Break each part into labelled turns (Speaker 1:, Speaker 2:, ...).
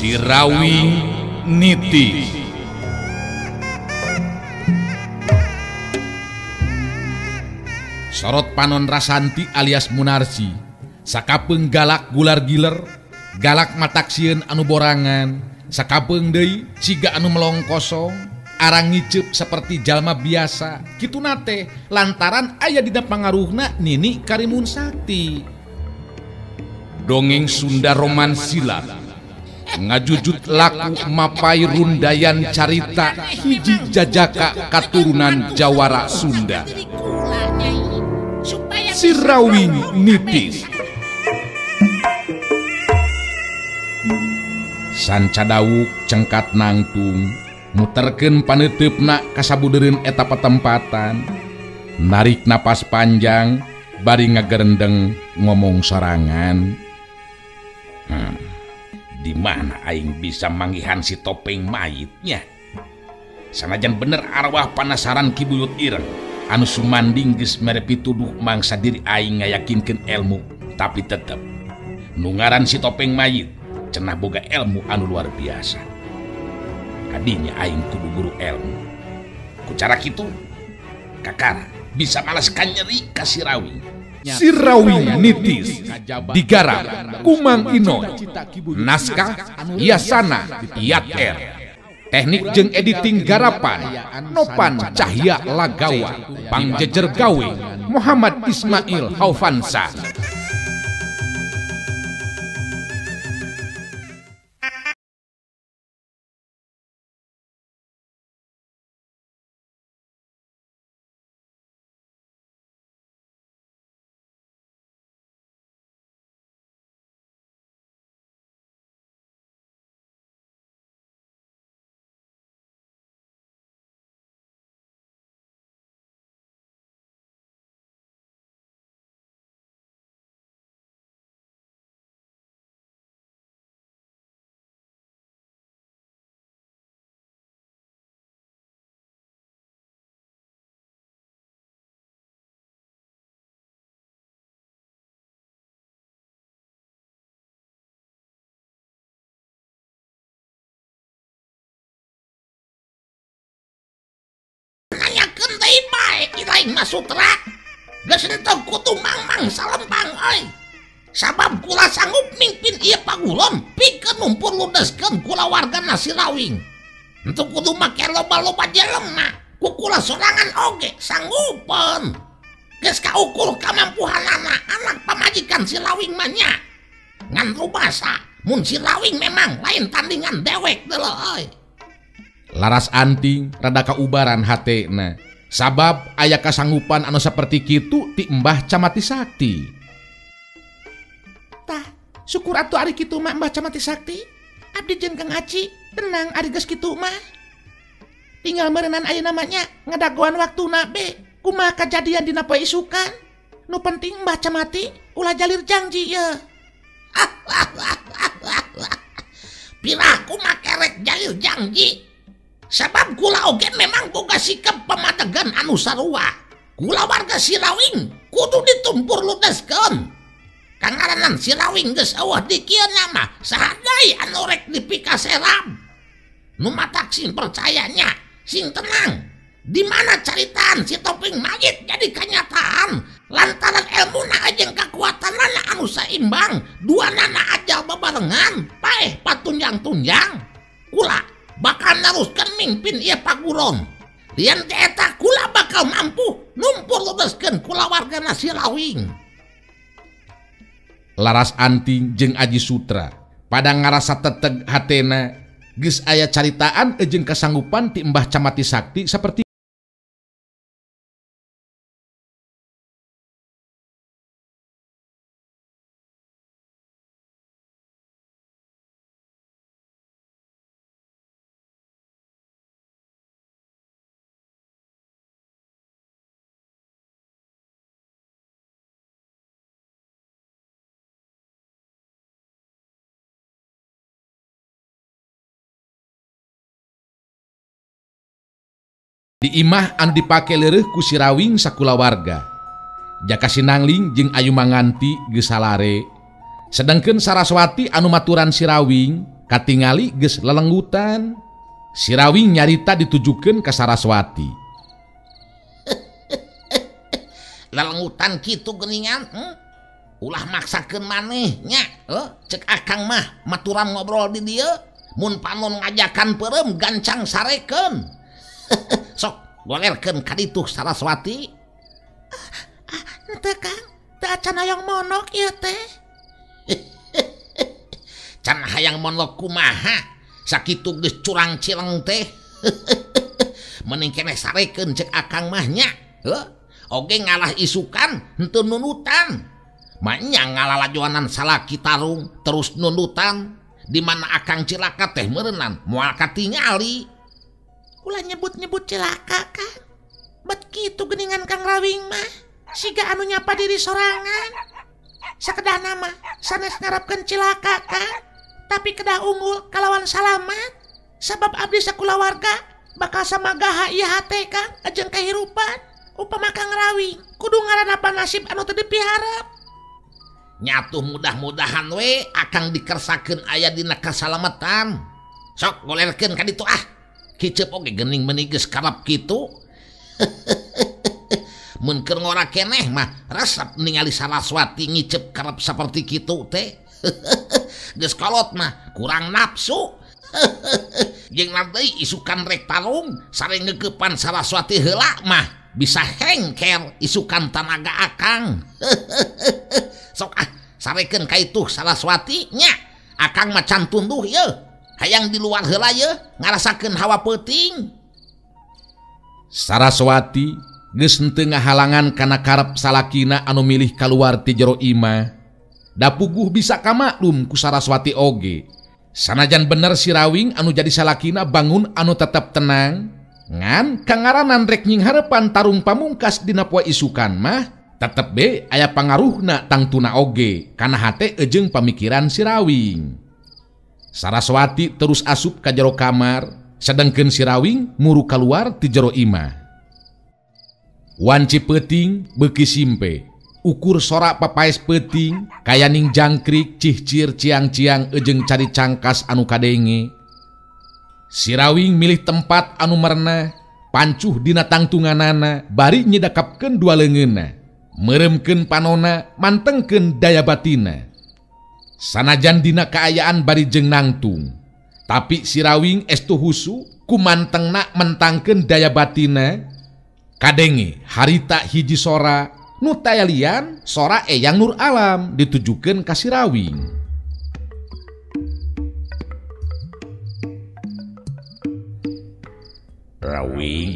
Speaker 1: Sirawing Niti. Sorot Panon Rasanti alias Munarsi, sakapeung galak gular giler, galak mataksieun anu borangan, sakapeung deui ciga anu melong kosong, arang ngiceup seperti jalma biasa. Kituna teh lantaran aya dina pangaruhna Nini Karimun Sakti. Dongeng Sunda Roman Silat ngajujut laku mapai rundayan carita hiji jajaka katurunan Jawara Sunda. Sirawing Nitis. Sanca dawuk cengkat nangtung muterkeun paneteupna kasabudeureun eta patempatan, narik napas panjang bari ngagerendeng ngomong sorangan. Di mana aing bisa manggihan si topeng mayitnya? Sanajan bener arwah panasaran kibuyut ireng anu sumanding geus mere pituduh mangsa diri aing ngayakinkeun ilmu, tapi tetep nu ngaran si topeng mayit cenah boga ilmu anu luar biasa. Kadinya aing kudu guru ilmu. Ku cara kitu kakara bisa malaskan nyeri ka Sirawing. Sirawing Nitis digarap Kumang Inoy, naskah Yasana Yat-Er, teknik jeung editing garapan Nopan Cahya Lagawa, pangjejer gawe Muhammad Ismail Haufansa.
Speaker 2: Ilaing Masutra geus entog kudu mangmang salempang euy. Sabab kula sanggup mimpin ieu pagulon pikeun numpur ludeskeun kula wargana Sirawing. Henteu kudu make loba-loba jelema, ku kula sorangan oge sanggupeun. Geus kaukur kamampuhanana anak pamajikan Sirawing mah nya. Ngan rubasa mun Sirawing memang lain tandingan dewek deuleu euy.
Speaker 1: Laras anting rada kaubaran hatena, sabab aya kasanggupan anu saperti kitu ti Mbah Camati Sakti.
Speaker 3: Tah, syukur atuh ari kitu mah Mbah Camati Sakti. Abdi jeung Kang Aci tenang ari geus kitu mah. Tinggal meureunnan ayeuna namanya ngadagoan waktuna be kumaha kajadian dina poe isukan. Nu penting Mbah Camati ulah jalir janji ye.
Speaker 2: Piraku mah kerek jalir janji. Sabab kula oge memang boga sikap pamadegan anu sarua. Kula warga Sirawing kudu ditumpur ludeskeun. Kangaranan Sirawing geus eueuh di kieu mah saha deui anu rek dipikaseram. Nu matak sing percayanya, sing tenang. Di mana caritaan si topeng mayit jadi kenyataan lantaran ilmuna jeung kakuatanana anu saimbang, duanana ajal babarengan, paeh patunjang-tunjang. Kula bakal neruskan mimpin ieu paguron. Lian teh eta kula bakal mampu numpur ludeskeun kula wargana Sirawing.
Speaker 1: Laras anting jeung Aji Sutra pada ngarasa teteg hatena geus aya caritaan jeung kasanggupan ti Mbah Camati Sakti saperti di imah anu dipake leureuh ku Sirawing sakulawarga. Jaka Sinangling jeung Ayu Manganti geus salare, sedengkeun Saraswati anu maturan Sirawing katingali geus lelenggutan. Si Rawing nyarita ditujukeun ka Saraswati.
Speaker 2: Lelenggutan kitu geuningan, ulah maksakeun maneh nya. Cek akang mah maturan ngobrol di dieu, mun panon ngajakan peureum gancang sarekeun. Sok golerkeun ka ditu Saraswati.
Speaker 3: Henteu Kang, teu acan hayang monok ieu teh.
Speaker 2: Can hayang monok kumaha? Sakitu geus curang cileng teh. Mending keneh sarekeun cek akang mah nya. Oge ngalah isukan henteu nunutan. Manya ngalalajoanan salaki tarung terus nunutan. Di mana akang cilaka teh meureunnan moal katingali.
Speaker 3: Ulah nyebut-nyebut cilaka Kang. Bet kitu geuningan Kang Rawing mah. Siga anu nyapa diri sorangan. Sakedahna mah sanes ngarepkeun cilaka Kang. Tapi kedah unggul kalawan salamat. Sabab abdi sakulawarga bakal samagaha ieu hate Kang ajeng kahirupan. Upama Kang Rawing kudu ngaranapa nasib anu teu dipiharep.
Speaker 2: Nyatuh mudah-mudahan we akang dikersakeun aya dina kasalametan. Sok golerkeun ka ditu ah. Kicep oge geuning meuni geus karep kitu. Mun keur ngora keneh mah resep ningali Saraswati ngicep karep saperti kitu teh. Geus kolot mah kurang nafsu. Jeung nanti isukan rek tarung sare ngeukepan Saraswati heula mah bisa hengker isukan tanaga akang. Sok ah sarekeun ka itu Saraswati nya. Akang mah can tunduh yeuh. Hayang di luar heula yeuh ngarasakeun hawa peuting.
Speaker 1: Saraswati geus henteu ngahalangan kana karep salakina anu milih kaluar ti jero imah. Da puguh bisa kamaklum ku Saraswati oge. Sanajan bener si Rawing anu jadi salakina bangun anu tetep tenang, ngan kangaranan rek nying harepan tarung pamungkas dina poe isukan mah tetep be aya pangaruhna tangtuna oge kana hate ejeng pamikiran si Rawing. Saraswati terus asup ka jero kamar, sedengkeun si Rawing muru kaluar ti jero imah. Wanci peuting beuki simpe. Ukur sorak papaes peuting kayaning jangkrik cihcir ciang-ciang ejeng cari cangkas anu kadenge. Si Rawing milih tempat anu merna pancuh dina tangtunganana bari nyedakapkeun dua leungeunna, meuremkeun panona mantengkeun daya batina. Sanajan dina kaayaan bari jeung nangtung, tapi si Rawing estu husu ku mantengna mentangkeun daya batina. Kadenge harita hiji sora nu taya lian sora Eyang Nur Alam ditujukeun ka si Rawing. Rawing,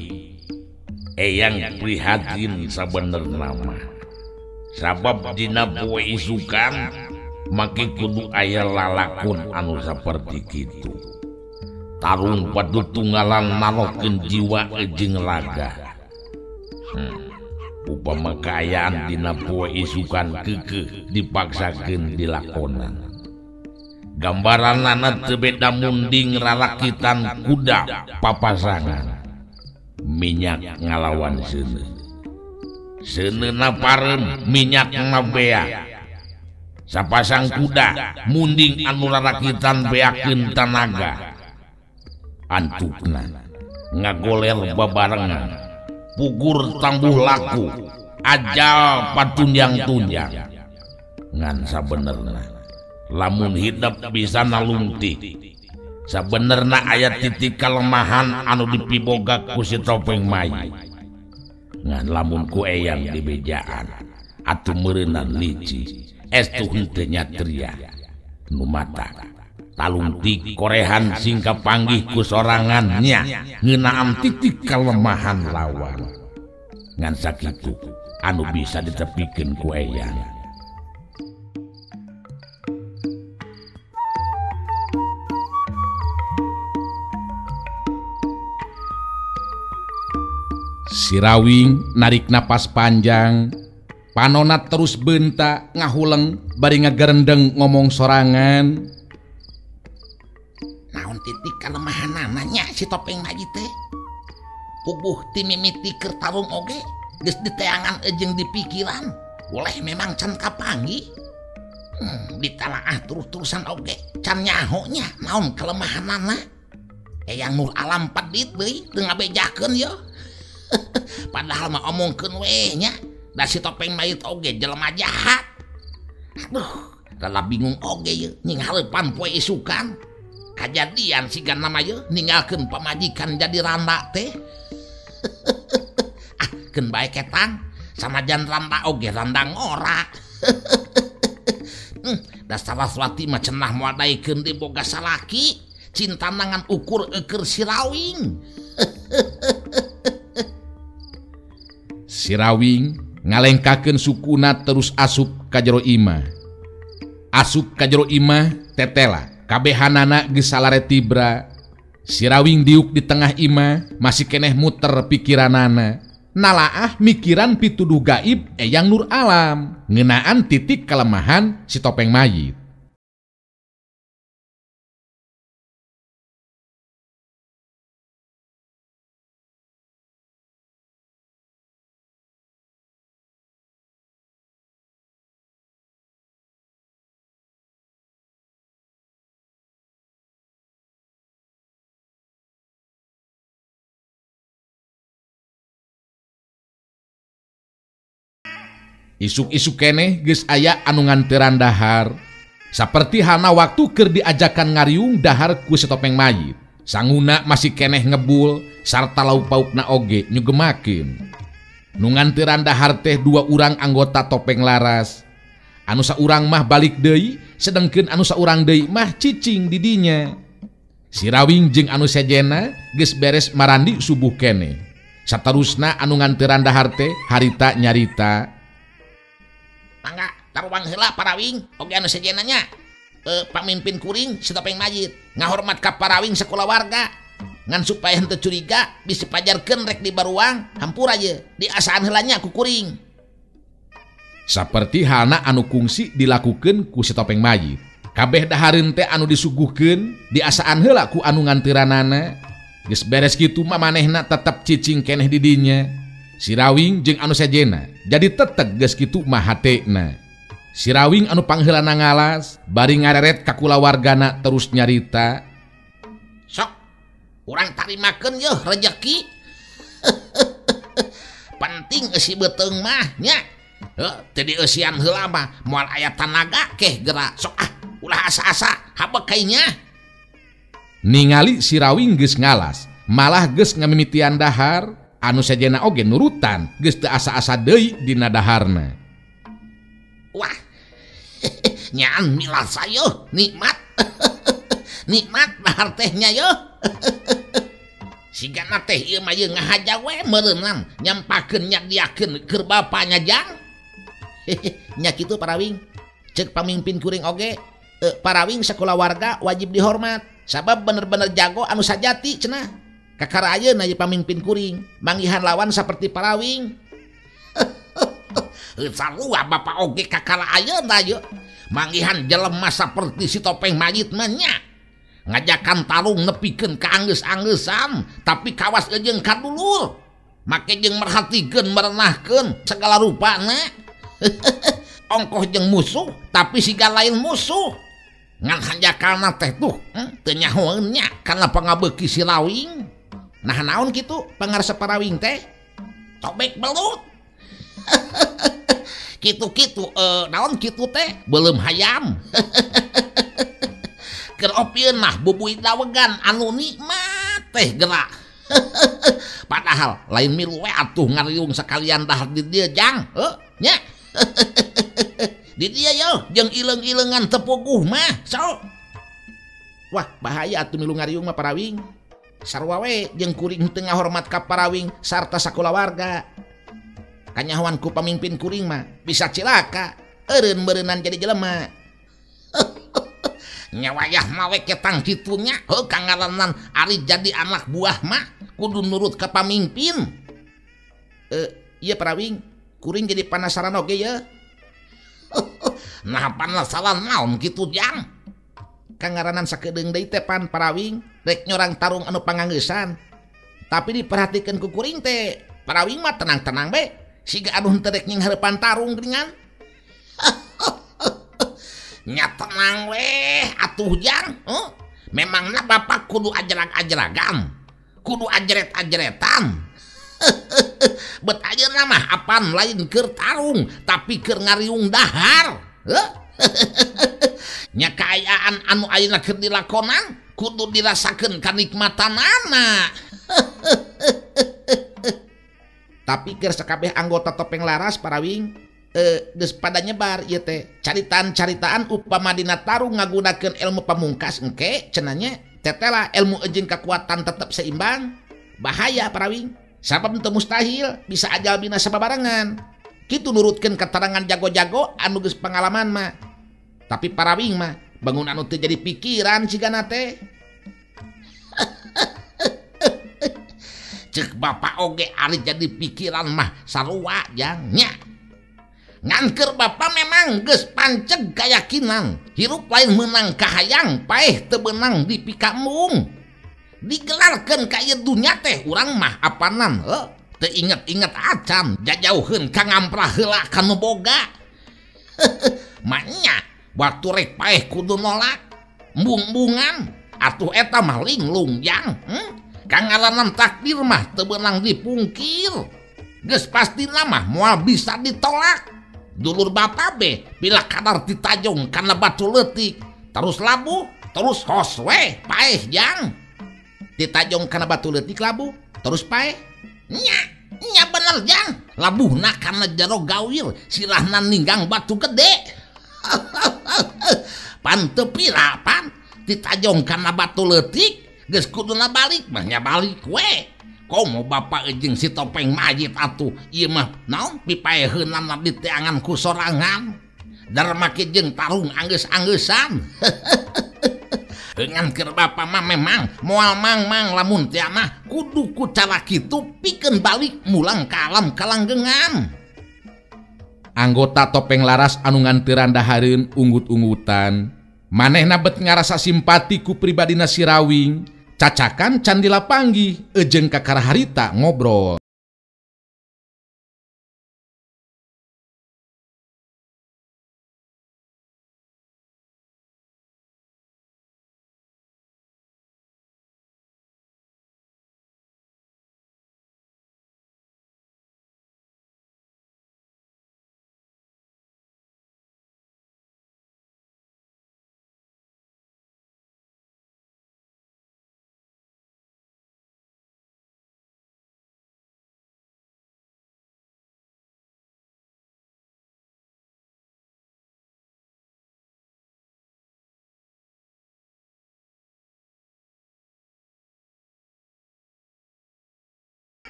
Speaker 1: Eyang prihatin sabenerna mah. Sabab dina poe isukan make kudu aya lalakun anu saperti kitu. Tarung padutunggalan nalokeun jiwa jeung raga. Upama kaayaan dina poe isukan keukeuh dipaksakeun dilakonan. Gambaranna teu beda munding rarakitan kuda papasangan. Minyak ngalawan seuneu. Seuneuna parem minyakna bea. Sapasang kuda munding anu rarakitan beakeun tanaga. Antukna ngagoler babarengan. Pugur tambuh laku ajal patunjang-tunjang. Ngan sabenerna lamun hidup bisa nalungtik, sabenerna aya titik kelemahan anu dipiboga ku si Topeng Mayi. Ngan lamun ku Eyang dibejaan atuh meureunan lici estu henteu nyatria nu mata talungtik korehan singka panggih ku sorangannya ngeunaan titik kelemahan lawan. Ngan sakitu anu bisa ditepikeun ku Eyang. Si Rawing narik napas panjang, panona terus beunta ngahuleng bari ngagerendeng ngomong sorangan.
Speaker 2: Naon titik kelemahanana nya si Topeng Mayi teh? Puguh ti mimiti keur tarung oge geus diteangan ejeng di pikiran. Oleh memang can kapanggih. Ditalaah terus-terusan oge can nyahonya naon kelemahanana. Eyang Nur Alam padit deui teu ngabejakeun yo. Padahal mah omongkeun we nya, da si Topeng Mayit oge jelema jahat. Aduh, rada bingung oge ye ninggaleupan poe isukan. Kajadian siga nama ye ninggalkeun pamajikan jadi randa teh. Ah, keun bae ketang, sanajan randa oge randa ngora. Da Saraswati mah cenah moadaikeun di boga salaki, cinta nangan ukur eukeur Sirawing.
Speaker 1: Sirawing ngalengkakeun sukuna terus asup ka jero imah. Asup ka jero imah tetela kabehanana geus salare tibra. Sirawing diuk di tengah imah masih keneh muter pikiranana. Nalaah mikiran pituduh gaib Eyang Nur Alam ngeunaan titik kelemahan si Topeng Mayit. Isuk-isuk keneh geus aya anu nganteran dahar. Saperti hana waktu keur diajakan ngariung dahar ku si Topeng Mayit. Sanguna masih keneh ngebul sarta lauk paukna oge nyugemakeun. Nu nganteran dahar teh 2 urang anggota Topeng Laras. Anu saurang mah balik deui, sedengkeun anu saurang deui mah cicing di dinya. Sirawing jeung anu sejena geus beres marandi subuh keneh. Saterusna anu nganteran dahar teh harita nyarita.
Speaker 2: Mangga taruang heula Parawing oge anu sejenanya. Pamimpin kuring si Topeng Mayit ngahormat ka Parawing sakulawarga ngan supaya henteu curiga bisi pajarkeun rek di baruang hampura ye diasaan heulanya ku kuring.
Speaker 1: Saperti halna anu kungsi dilakukeun ku si Topeng Mayit. Kabeh dahareun teh anu disuguhkeun diasaan heula ku anu ngantiranana. Geus beres kitu mah manehna tetep cicing keneh di dinya. Sirawing jeung anu sejena jadi teteg geus kitu mah hatena. Sirawing anu pangheulana ngalas bari ngareret ka kulawargana terus nyarita.
Speaker 2: Sok urang tarimakeun yeuh rejeki. Penting eusi beuteung mah nya. Teu dieusian heula mah moal aya tanaga keh geura. Sok ulah asa-asa habek kainya.
Speaker 1: Ningali Sirawing geus ngalas malah geus ngamimitian dahar. Anu sajena oge nurutan geus teu asa-asa deui dina daharna.
Speaker 2: Wah, nyaan milasa yeuh nikmat. Nikmat dahar teh nya yeuh. Sigana teh ieu mah yeuh ngahaja we meureunan nyampakeun nyadiakeun keur bapanya jang. Nya kitu Parawing. Ceuk pamimpin kuring oge, Parawing sakulawarga wajib dihormat sabab bener-bener jago anu sajati cenah. Kakara ayeuna ieu pamimpin kuring manggihan lawan saperti Parawing. Sarua bapa oge kakara ayeuna yeuh manggihan jelema saperti si Topeng Mayit mah nya. Ngajakan tarung nepikeun ka anggeus-angeusan tapi kawas jeung kadulur. Make jeung merhatikeun merenahkeun segala rupana. Ongkoh jeung musuh tapi siga lain musuh. Ngan hanjakalna teh tuh teu nyahoeun nya kana pangabeuki Sirawing. Nah naon kitu pangaresep Parawing teh? Cobek belut. Kitu-kitu naon kitu teh? Belum hayam. Keur opieun mah bubuy dawegan anu nikmat teh geura. Padahal lain milu we atuh ngariung sakalian dahar di dieu jang. Nya. Di dieu yeuh jeung ileung-ileengan teu puguh mah. So. Wah, bahaya atuh milu ngariung mah Parawing. Sarua we jeung kuring teu ngahormat ka Parawing sarta sakulawarga. Kanyahoan ku pamimpin kuring mah bisa cilaka, eureun beureunan jadi jelema. Nya wayah mah we ketang kitu nya, kangaranan ari jadi anak buah mah kudu nurut ka pamimpin. Ieu Parawing, kuring jadi panasaran oge ye. Nah panasaran naon kitu jang? Kangaranan sakedeung deui teh pan Parawing rek nyorang tarung anu panganggeusan. Tapi diperhatikeun ku kuring teh Parawing mah tenang-tenang be. Siga anu henteu rek nying hareupan tarung geuningan. nya tenang weh atuh Jang. Memangna bapak kudu ajrag-ajragan, kudu ajret-ajretan. Bet ayeuna mah apaan lain keur tarung tapi keur ngariung dahar. Nya kaayaan anu ayeuna keur dilakonan kudu dirasakeun kanikmatanana.
Speaker 3: Tapi keur sakabeh anggota Topeng Laras Parawing geus pada nyebar ieu teh caritaan upama dina tarung ngagunakeun ilmu pamungkas engke cenanya tetela ilmu jeung kekuatan tetep seimbang. Bahaya Parawing, sabab teu mustahil bisa ajal bina sababarengan. Kitu nurutkeun keterangan jago-jago anu geus pengalaman mah. Tapi Parawing mah bangun anu teu jadi pikiran cigana teh.
Speaker 2: Cek bapak oge ari jadi pikiran mah sarua Jang nya. Ngan keur bapak memang geus panceg kayakinan hirup lain menang kahayang paeh teu beunang di pikamung. Digelarkeun ka ieu dunya teh urang mah apanan teu inget-inget acan jajauheun ka ngamprah heula kanu boga. Manya waktu rek paeh kudu nolak mbung-bungan atuh eta mah linglung Jang. Kangalanan takdir mah teu beunang dipungkir. Geus pastina mah moal bisa ditolak. Dulur bapak be bila kadar ditajong kana batu leutik terus labuh terus hos we paeh Jang. Ditajong kana batu leutik labuh terus paeh nya bener Jang. Labuhna kana jero gawir sirahna ninggang batu gede. Pan teu pira pan ditajong kana batu leutik geus kuduna balik mah nya balik we. Komo bapak jeung si Topeng Mayit atuh ieu mah naon pipaeheunna diteangan ku sorangan. Dar make jeung tarung anggeus-anggeussan. Ngan keur bapak mah memang moal mang-mang lamun teh mah kudu ku cara kitu pikeun balik mulang ka alam kalanggengan.
Speaker 1: Anggota Topeng Laras anu nganteuran dahareun unggut-unggutan manehna bet ngarasa simpati ku pribadina si Rawing. Cacakan can dilapanggih jeung kakaraharita ngobrol.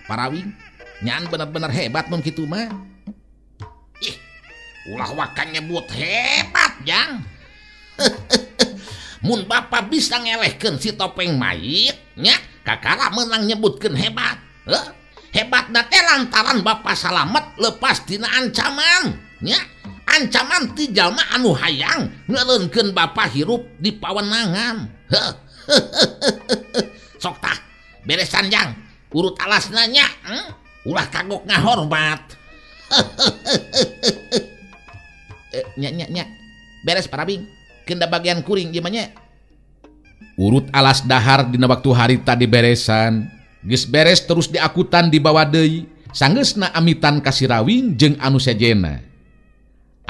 Speaker 3: Parawing nyaan bener-bener hebat mun kitu mah.
Speaker 2: Ih, ulah wakan nyebut hebat Jang. Mun bapak bisa ngelehkeun si Topeng Mayit nya kakara menang nyebutkeun hebat. Hebatna teh lantaran bapak salamet lepas tina ancaman nya. Ancaman ti jalma anu hayang ngeuleunkeun bapak hirup di pawenangan. Sok tah beresan Jang. Urut alas nanya, ulah kagok ngahormat.
Speaker 3: Nya beres Parawing, kenda bagian kuring gimana?
Speaker 1: Urut alas dahar dina waktu harita diberesan, geus beres terus diakutan dibawa deui, sanggeusna amitan ka si Rawing jeung anu sejena.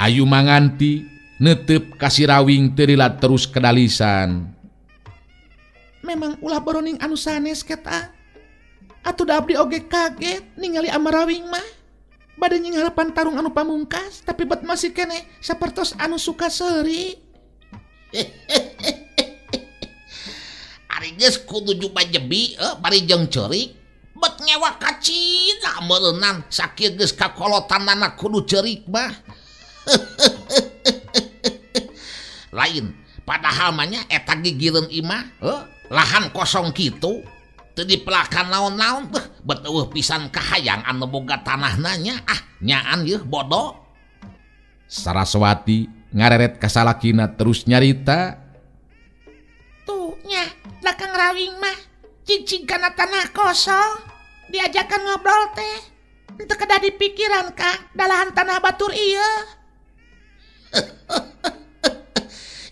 Speaker 1: Ayu manganti neuteup ka si Rawing teu rilat terus kedalisan.
Speaker 3: Memang ulah boroning anu sanes keta. Atuh da abdi oge kaget ningali Amarawing mah. Bade nyingharepan tarung anu pamungkas tapi bet masih kene sapertos anu suka seuri.
Speaker 2: Ari geus kudu juba jebi bari jeung ceurik bet ngewa ka Cina meuleunan sakieu geus kakolotanana kudu ceurik mah. Lain padahal mah nya eta gigireun imah lahan kosong kitu. Teu dipelakan naon-naon bet eueuh pisan kahayang anu boga tanahna nya nyaan yeuh bodoh.
Speaker 1: Saraswati ngareret ka salakina terus nyarita.
Speaker 3: Tuh nya da Kang Rawing mah cicing kana tanah kosong diajakan ngobrol teh teu kedah dipikiran Kang dalahan tanah batur ieu.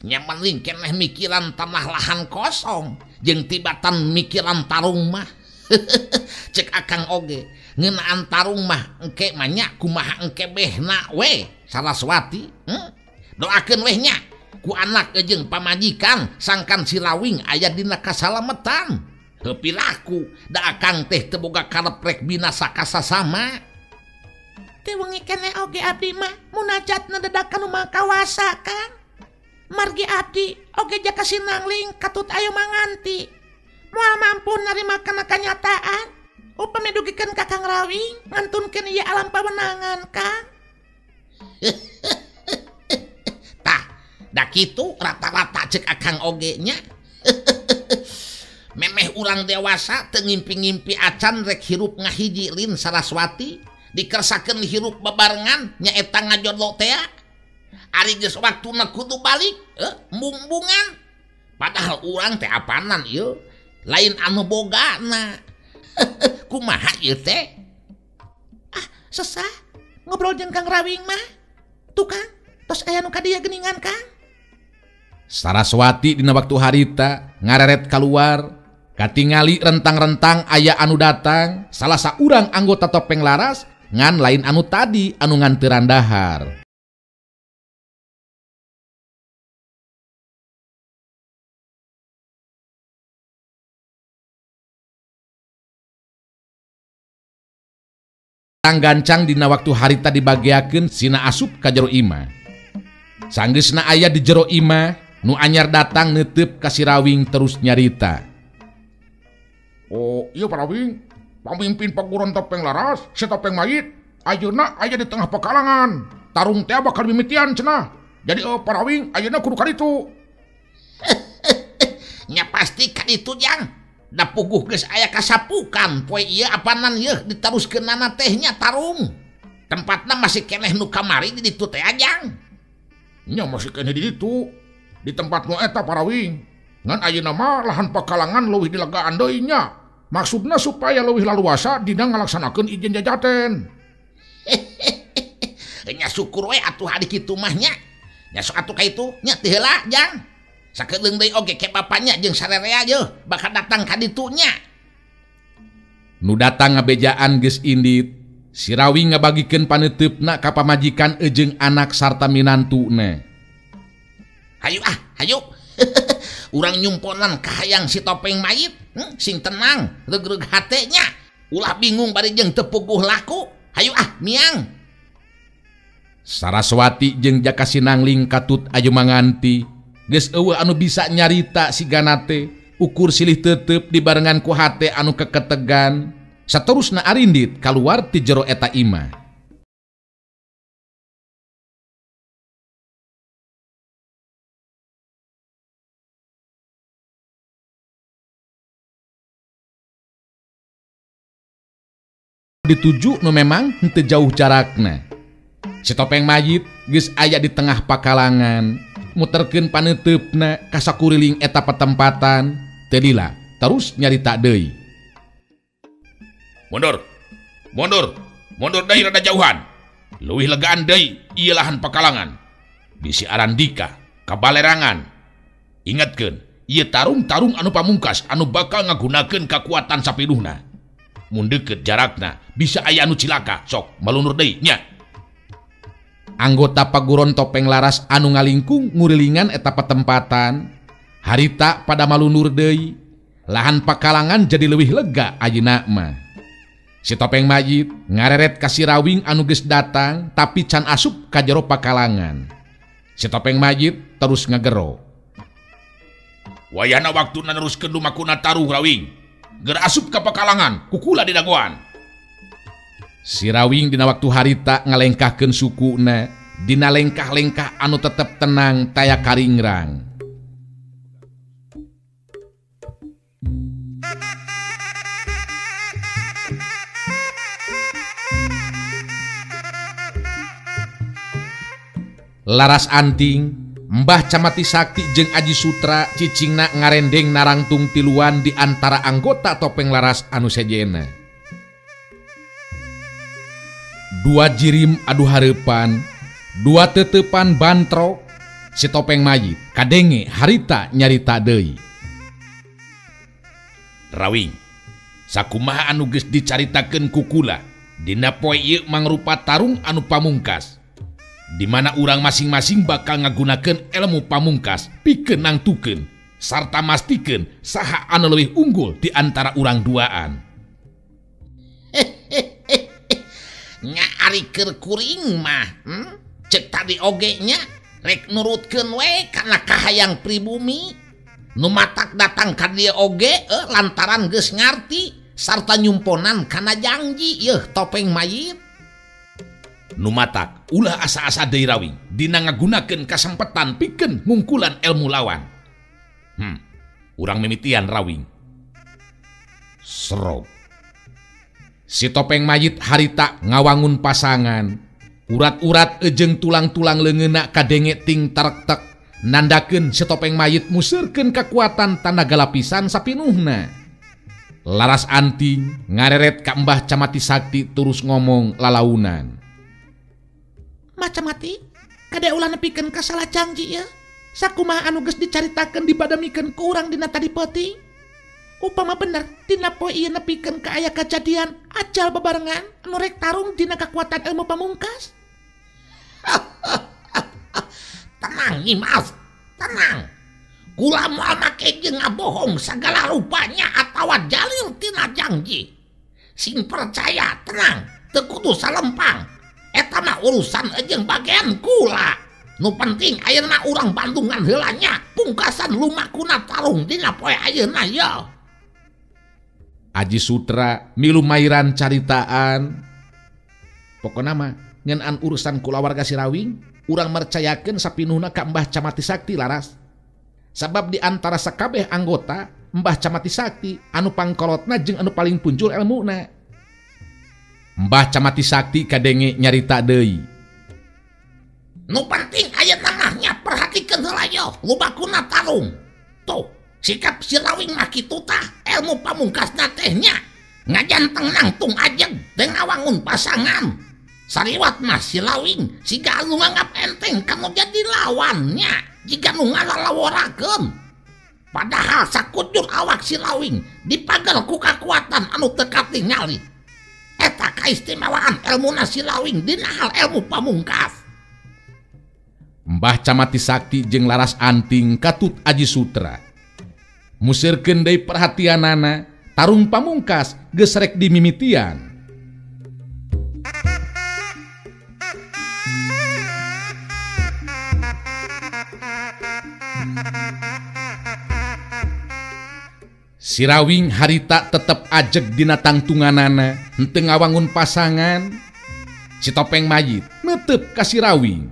Speaker 2: nyaman keneh mikiran tanah lahan kosong jeung tibatan mikiran tarung mah. Cek akang oge ngeunaan tarung mah engke mah nya kumaha engke behna we Saraswati. Doakeun weh nya ku anak jeung pamajikan sangkan si Rawing aya dina kasalametan. Heupi laku da akang teh teu boga karep rek binasa ka sasama.
Speaker 3: Teu wengi keneh oge abdi mah munajatna dadakan umah kawasa Kang. Margi abdi oge jaka sinangling katut ayo manganti. Moal mampu narima kana kanyataan upami dugikeun ka Kang Rawing ngantunkeun ieu alam pawenangan Kang.
Speaker 2: Tah, da kitu rata-rata cek akang oge nya. Memeh urang dewasa teu ngimpi-ngimpi acan rek hirup ngahiji lin Saraswati dikersakeun hirup bebarengan nyaeta ngajodlo teh. Ari geus waktuna kudu balik, mumbungan. Padahal urang teh apanan ieu? Lain anu bogana. Kumaha ieu teh?
Speaker 3: Ah, sesah ngobrol jeung Kang Rawing mah. Tuh Kang, tos aya nu kadieu geuningan Kang.
Speaker 1: Saraswati dina waktu harita ngareret kaluar, katingali rentang-rentang aya anu datang, salah saurang anggota Topeng Laras ngan lain anu tadi anu nganteuran dahar. Gancang dina waktu harita dibagiakeun sina asup ka jero imah. Sanggeusna aya di jero imah, nu anyar datang neuteup ka si Rawing terus nyarita.
Speaker 4: Oh iya Pak Rawing, pamimpin paguron Topeng Laras, si Topeng Mayit, ayeuna aya di tengah pekalangan. Tarung teh bakal mimitian cenah. Jadi Pak Rawing ayeuna kudu kaditu.
Speaker 2: Nya pasti kaditu jang. Da puguh geus aya kasapukan poe ieu apanan yeuh ditaruskeunana teh nya tarung. Tempatna masih keneh nu kamari di ditu teh ajang.
Speaker 4: Nya masih keneh di ditu. Di tempat nu eta Pak Rawing. Ngan ayeuna mah lahan pekalangan leuwih dilegaan deui nya. Maksudna supaya leuwih laluasa dina ngalaksanakeun ijen jajaten.
Speaker 2: Nya syukur we atuh hari kitu mah nya. Nya sok atuh ka itu nya teu heula jang. Sakedeung deui oge ke bapaknya jeung sarerea yeuh bakal datang ka ditu nya.
Speaker 1: Nu datang ngabejaan geus indit, si Rawing ngabagikeun paneteupna ka pamajikan jeung anak sarta minantuna.
Speaker 2: Hayu hayu. Urang nyumponan ka hayang si Topeng Mayit, sing tenang, regreg hate nya. Ulah bingung bari jeung teu puguh laku. Hayu miang.
Speaker 1: Saraswati jeung Jaka Sinangling katut aju manganti. Geus eueuh anu bisa nyarita sigana teh, ukur silih teuteup dibarengan ku hate anu keketegan. Saterusna arindit kaluar ti jero eta imah. Dituju nu memang henteu jauh jarakna. Si Topeng Mayit geus aya di tengah pakalangan. Muterkeun paneteupna ka sakuriling eta patempatan, teu lila terus nyarita deui.
Speaker 4: Mundur deui rada jauhan. Leuwih legaan deui ieu lahan pakalangan. Bisi Arandika kabalerangan. Ingatkeun, ieu tarung-tarung anu pamungkas anu bakal ngagunakeun kakuatan sapiduhna. Mun deukeut jarakna bisa aya anu cilaka, sok malunur deui nya. Anggota paguron Topeng Laras anu ngalingkung ngurilingan eta patempatan, harita pada malunur deui. Lahan pakalangan jadi leuwih lega ayeuna mah. Si Topeng Mayit ngareret ka si Rawing anu geus datang tapi can asup ka jero pakalangan. Si Topeng Mayit terus ngagero. Wayana waktuna neruskeun lumakuna taruh Rawing. Ger asup ka pakalangan, kukula di dagoan.
Speaker 1: Si Rawing dina waktu harita ngalengkahkeun sukuna, dina lengkah-lengkah anu tetep tenang taya karingrang. Laras anting, Mbah Camati Sakti jeung Aji Sutra cicingna ngarendeng narangtung tiluan di antara anggota Topeng Laras anu sejena. Dua jirim adu hareupan, dua teteupan bantrok, si Topeng Mayit kadenge harita nyarita deui. Rawing, sakumaha anu geus dicaritakeun ku kula dina poe ieu mangrupa tarung anu pamungkas, di mana urang masing-masing bakal ngagunakeun ilmu pamungkas pikeun nangtukeun sarta mastikeun saha anu leuwih unggul di antara urang duaan.
Speaker 2: Nya ari keur kuring mah, cek tadi oge nya rek nurutkeun we kana kahayang pribumi. Nu matak datang ka dieu oge lantaran geus ngarti sarta nyumponan kana janji yeuh Topeng Mayit.
Speaker 1: Nu matak ulah asa-asa deui Rawing dina ngagunakeun kasempetan pikeun ngungkulan ilmu lawan. Urang mimitian Rawing. Serog. Si Topeng Mayit harita ngawangun pasangan, urat-urat ejeng tulang-tulang leungeunna kadenge ting tarek-tek nandakeun si Topeng Mayit museurkeun kakuatan tanaga lapisan sapinuhna. Laras anting ngareret ka Mbah Camati Sakti terus ngomong lalaunan.
Speaker 3: Mah Camati, kada ulah nepikeun ka salah janji ya. Sakumaha anu geus dicaritakeun dibadamikeun ku urang dina tadi peuting. Upama bener dina poe ieu nepikeun ka aya kajadian ajal babarengan anu rek tarung dina kakuatan ilmu pamungkas.
Speaker 2: Tenang Imas, tenang. Kula moal make jeung ngabohong sagala rupanya atawa jalir tina janji. Sing percaya tenang, teu kudu salempang. Eta mah urusan jeung bagean kula. Nu penting ayeuna urang bandungan heula nya pungkasan lumakuna tarung dina poe ayeuna ya.
Speaker 1: Aji Sutra milu mairan caritaan. Pokona mah ngeunaan urusan kulawarga si Rawing, urang mercayakeun sapinuhna ka Mbah Camati Sakti laras. Sabab di antara sakabeh anggota Mbah Camati Sakti anu pangkolotna jeung anu paling punjul ilmuna. Mbah Camati Sakti kadenge nyarita deui.
Speaker 2: Nu penting ayeuna mah nya perhatikeun heula yo lumakuna tarung. Tuh, sikap si Rawing mah kitu tah ilmu pamungkasna teh nya ngajanteng nangtung ajeg teu ngawangun pasangan. Sariwat mah si Rawing siga anu nganggap enteng kanu jadi lawannya. Jika nu ngalalaworakeun, padahal sakujur awak si Rawing dipagel ku kakuatan anu teu katingali. Eta kaistimewaan ilmuna si Rawing dina hal ilmu pamungkas.
Speaker 1: Mbah Camati Sakti jeung laras anting katut Aji Sutra. Musirkeun deui perhatianana, tarung pamungkas geus rek dimimitian. Si Rawing harita tetep ajeg dina tangtunganana henteu ngawangun pasangan. Si Topeng Mayit neuteup ka si Rawing.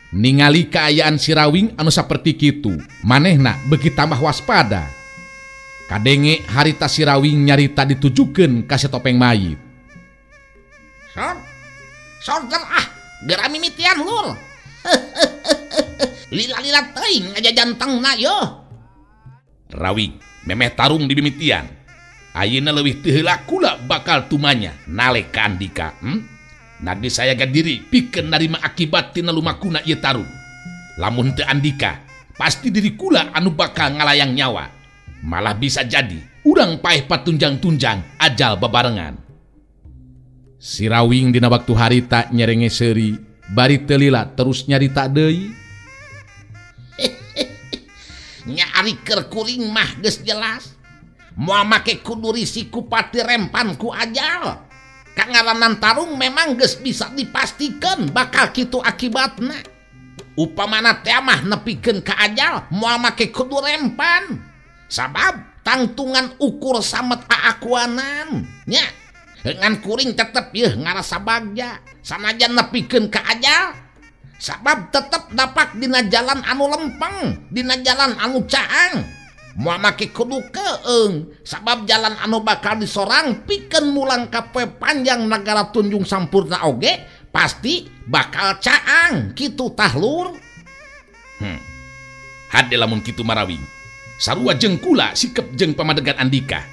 Speaker 1: Ningali kaayaan si Rawing anu saperti kitu, manehna beuki tambah waspada. Kadenge harita si Rawing nyarita ditujukeun ka si Topeng Mayit.
Speaker 2: Sorder geura mimitian lur. Lila-lila teuing ngajajantengna yo.
Speaker 1: Rawing memeh tarung di mimitian. Ayeuna leuwih teu heula kula bakal tumanya nalika Andika. Nadi saya gadiri pikeun narima akibat tina lumakuna ieu tarung. Lamun teu Andika, pasti diri kula anu bakal ngalayang nyawa. Malah bisa jadi urang paeh patunjang-tunjang ajal babarengan. Si Rawing dina waktu harita nyerenge seuri, bari teu lila terus nyarita deui.
Speaker 2: Nya ari keur kuring mah geus jelas. Moal make kudu risiko pati rempan ku ajal. Kangaranan tarung memang geus bisa dipastikeun bakal kitu akibatna. Upamana teh mah nepikeun ka ajal moal make kudu rempan. Sabab tangtungan ukur samet aakuanan. Nya ngan kuring tetep yeuh ngarasa bagja sanajan nepikeun ka ajal. Sabab tetep dapat dina jalan anu lempeng, dina jalan anu caang. Moal make kudu keung, sabab jalan anu bakal disorang pikeun mulang ka poe panjang nagara Tunjung Sampurna oge pasti bakal caang kitu tah lur.
Speaker 1: Hade lamun kitu Marawing. Sarua jeung kula sikep jeung pamadegan Andika.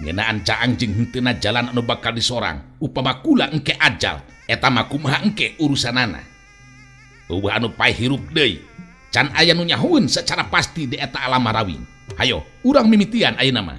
Speaker 1: Ngeunaan caang jeung henteuna jalan anu bakal disorang, upama kula engke ajal, eta mah kumaha engke urusanana. Eueuh anu paeh hirup deui. can aya nu nyahueun secara pasti di eta alam marawing. Hayo urang mimitian ayeuna mah.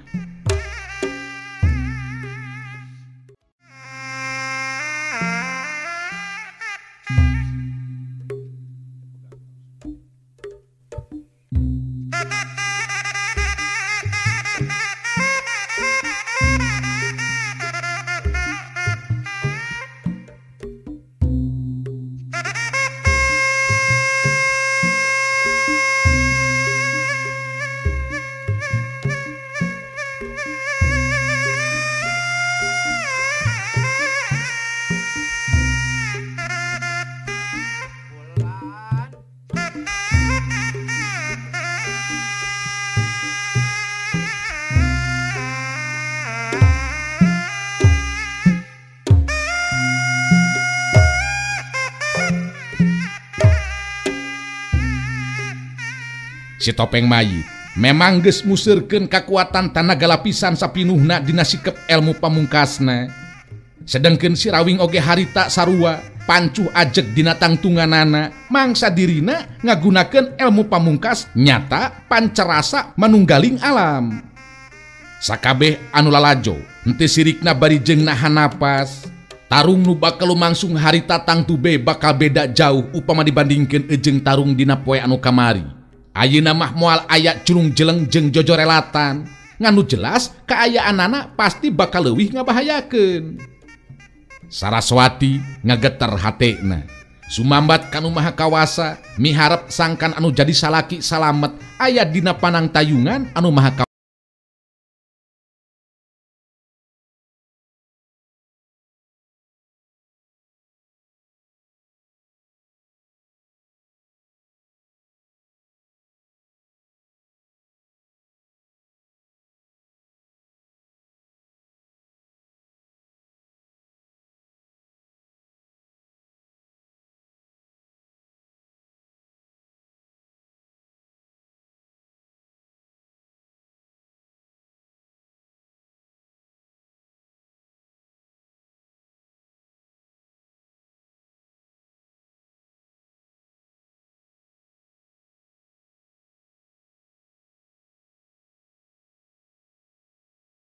Speaker 1: Si Topeng Mayit memang geus museurkeun kakuatan tanaga lapisan sapinuhna dina sikep elmu pamungkasna. Sedengkeun si Rawing oge harita sarua pancuh ajeg dina tangtunganana, mangsa dirina ngagunakeun elmu pamungkas nyata pancerasa manunggaling alam. Sakabeh anu lalajo henteu sirikna barijeng nahan napas. Tarung nu bakal lumangsung harita tangtube bakal beda jauh upama dibandingkeun ejeng tarung dina poe anu kamari. Ayeuna mah moal aya culung jeleng jeung jojorelatan, nganu jelas kaayaanana pasti bakal leuwih ngabahayakeun. Saraswati ngageter hatena, sumambat kanu maha kawasa, miharep sangkan anu jadi salaki salamet aya dina panang tayungan anu maha